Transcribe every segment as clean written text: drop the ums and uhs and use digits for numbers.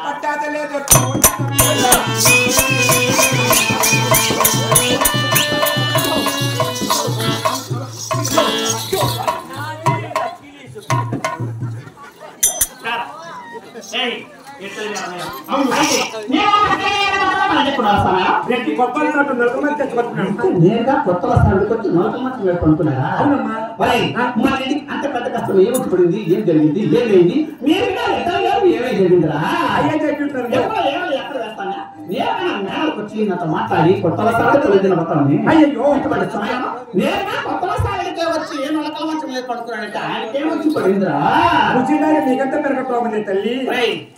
పట్టాతలేదు నేరుగా కొత్త వస్త్రాలకు వచ్చి నూతన కొనుక్కున్నారా? అంత పెద్ద కష్టం ఏమొచ్చి పడింది, ఏం జరిగింది, ఏమైంది? మీరు ఏమై జరిగిందిరా? ఎక్కడ వేస్తానా? నేరుగా వచ్చి నాతో మాట్లాడి కొత్త వస్త్రాలు తొలగిన మొత్తాన్ని అయ్యో నేరుగా కొత్త వస్త్రాలకే వచ్చి ఏ నొలకల మంచం మీద పడుకున్నాడంటే ఆయనకేమొచ్చి పడిందిరా? నీకంతా పెరగట్లేదు తల్లి.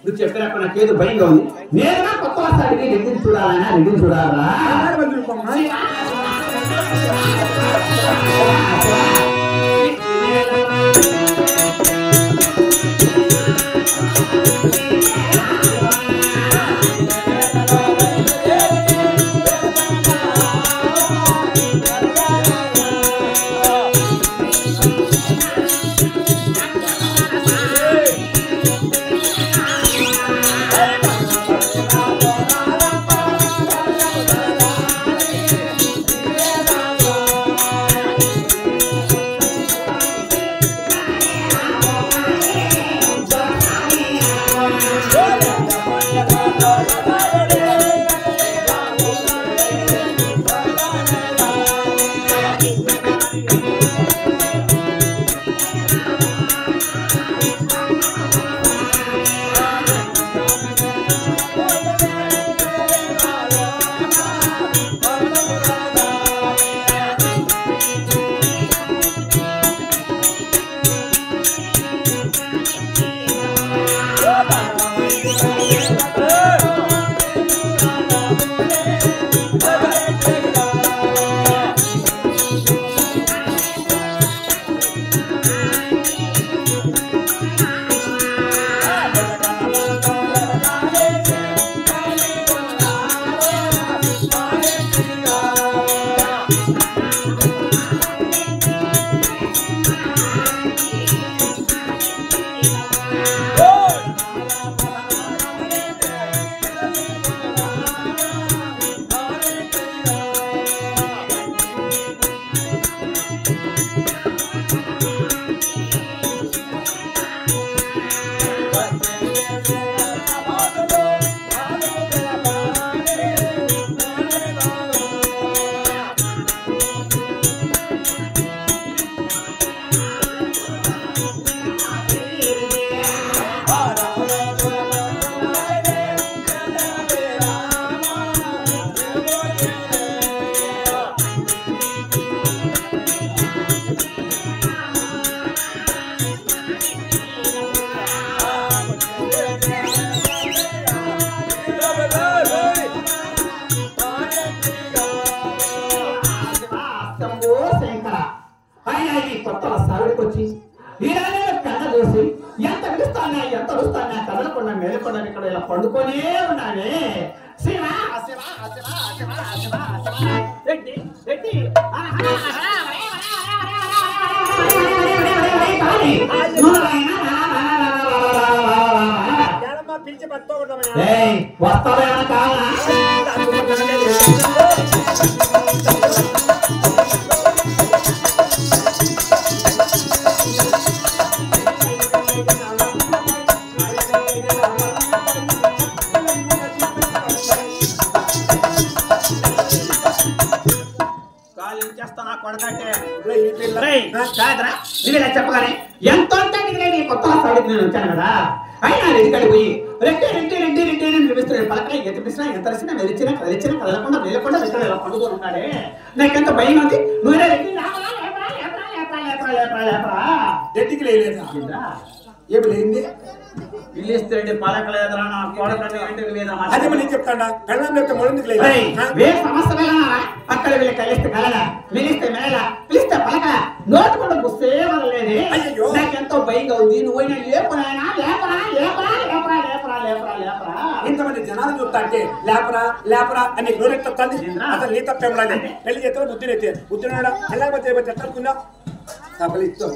నువ్వు చెప్పినప్పుడు నాకేదో భయంగా ఉంది. నేరుగా కొత్త వస్త్రాలకి రెడ్డిని చూడాలన్నా రెడ్డిని చూడాలా? పండుకొనే ఉన్నానే శివా శివా శివా శివా శివా రెడ్డి రెడ్డి పిలిచి వస్తావేనా కావాలా చెప్పగానే ఎంతో కొత్త నేను వచ్చాను కదా అయినా రెడ్డికాడి పోయి రెడ్డి రెడ్డి రెడ్డి రెడ్డి అని పిలుస్తున్నాడు. పలకలే ఎంత పిలిచినా ఎంత రసినా మెరిచినా కదిలిచ్చినా కదలకుండా వెళ్ళకుండా ఎక్కడ ఇలా పండుకొని ఉన్నాడే. నాకెంత భయం ఉంది. నువ్వే రెడ్డి రెడ్డికి లేదా ఏమి లేంది పిలిస్తే పలకలేదురా నా కోడకంటే లేదా అదే నేను చెప్తాడా కళ్ళం చెప్తే మొదలుకి లేదు సమస్య అక్కడ వీళ్ళకి కలిస్తే కలలా పిలిస్తే మేళలా పిలిస్తే పలక నోటు కూడా పుస్తే వదలలేదే. నాకెంతో భయంగా ఉంది. నువ్వు లేపరా లేపరా లేపరా లేపరా లేపరా లేపరా లేపరా ఇంతమంది జనాలు చూస్తా అంటే లేపరా లేపరా అని నోరెట్ తప్పండి. అసలు నీ తప్పేం రాదు. పెళ్లి చేస్తాను బుద్ధినైతే బుద్ధినాడా ఎలాగైతే ఎట్లా ఎట్టాడుకున్నా నా పెళ్లి ఇస్తావు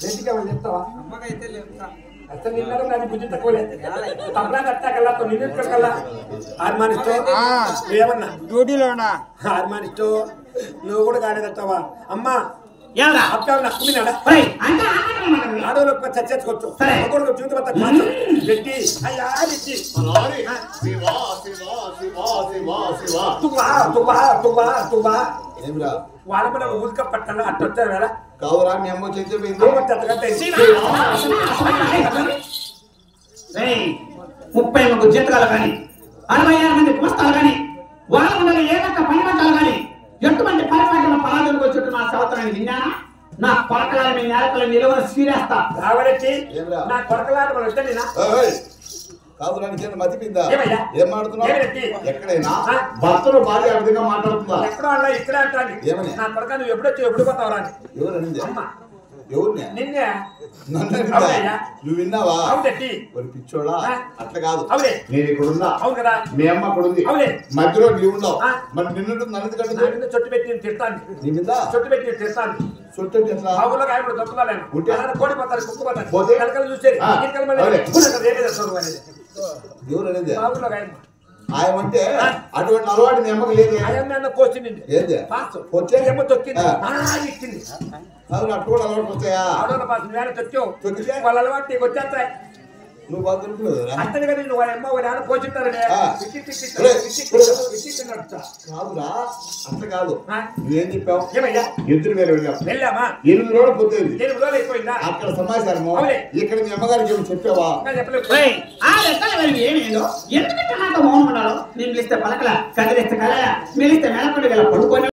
రెడ్డికి ఏమని చెప్తావా? అమ్మకైతే లేపుతా అసలు నిన్న నాకు బుద్ధి తక్కువలేదు తప్పలా కట్టాకల్లా నిన్నెక్కడికల్లా హార్మానిస్టో ఏమన్నా డ్యూటీలోనా హార్మానిస్టో నువ్వు కూడా కాలేదట్టావా అమ్మా ఎలా అక్క నక్కున్నాడా అంటే ఆడోళ్ళకి చచ్చేసుకోవచ్చు ఒకరికి చూసి పెట్టి అయ్యా పెట్టి తువ్వా తువ్వా తువ్వా తువ్వా వాళ్ళ కూడా ఊరిక పట్టాను అట్ట వచ్చారు వేళ కావురా మీ అమ్మ చెప్పింది 30 జీతకాలు కానీ 66 మంది కుమస్తాలు కానీ వాళ్ళ ముందు ఏ రక పని మంటాలు కానీ ఎటువంటి పరిపాలన పరాజులకు వచ్చి నా సవతరాన్ని విన్నానా నా కొరకలాల మీ నేలకలు నిలవని సీరేస్తా రావడెచ్చి నా కొరకలాట మనం వచ్చాను కాదురా నీకేమైనా మతిపిందా ఏమయ్యా? ఏం మాట్లాడుతున్నావు ఎక్కడైనా భర్తలు భార్య ఆ విధంగా మాట్లాడుతుందా ఎక్కడో అలా ఇక్కడే అంటాను ఏమని? నా కొరక నువ్వు ఎప్పుడొచ్చి ఎప్పుడు పోతావు రాని ఎవరు అమ్మ ఎవరిని నిన్నే నన్ను అవునయ్యా. నువ్వు విన్నావా అవునట్టి ఒక పిచ్చోడా ఆ? అట్లా కాదు అవునే నేను ఇక్కడ ఉన్నా అవును కదా మీ అమ్మ అక్కడ ఉంది అవునే. మధ్యలో నీవు ఉండవు ఆ? మరి నిన్ను నన్ను నా కట్టు మీద చొట్టు పెట్టి నేను తిడతాను నీ మీద చొట్టు పెట్టి నేను తిడతాను చుట్టూ ఎట్లా ఆ ఊళ్ళో కాయపడి దొక్కులాలేను ఉంటే? కోడి పోతారు కుక్క పోతే? పోతారు కలకలు చూసేది ఆ. ఈకలు మళ్ళీ అవునే. రేపే తెస్తాను అనేది ఎవరు అనేది ఆ ఊళ్ళో కాయమ్మ ఆయమంటే ఆ? అటువంటి అలవాటు మీ అమ్మకి లేదు ఆయమ్మ అన్న కోచింది ఏంది పాస్ వచ్చే? ఏమో తొక్కింది ఆ. ఎక్కింది అవును అటు కూడా అలవాటు వస్తాయా ఆడోళ్ళ పాస్ వేరే తొక్కావు తొక్కితే? వాళ్ళ అలవాటు నీకు వచ్చేస్తాయి నువ్వు బాగా దొరుకుతుందా అంతని కదా నువ్వు వాళ్ళ అమ్మ వాళ్ళ నాన్న పోషిస్తారనే ఆ. కాదురా అట్లా కాదు ఆ? నువ్వేం చెప్పావు ఏమయ్యా ఎదురు వేరే వెళ్ళావు వెళ్ళామా 8 రోజులు పోతుంది 8 రోజులు అయిపోయిందా అక్కడ సమాచారము అవునే. ఇక్కడ మీ అమ్మగారికి ఏమి చెప్పావా ఇంకా చెప్పలేదు ఆ లెక్కలు మరి ఏమేందో ఎందుకంటే నాతో మౌనం ఉన్నాడు నేను పిలిస్తే పలకల కదిలిస్తే కలల పిలిస్తే మెలపడి గల పడుకొని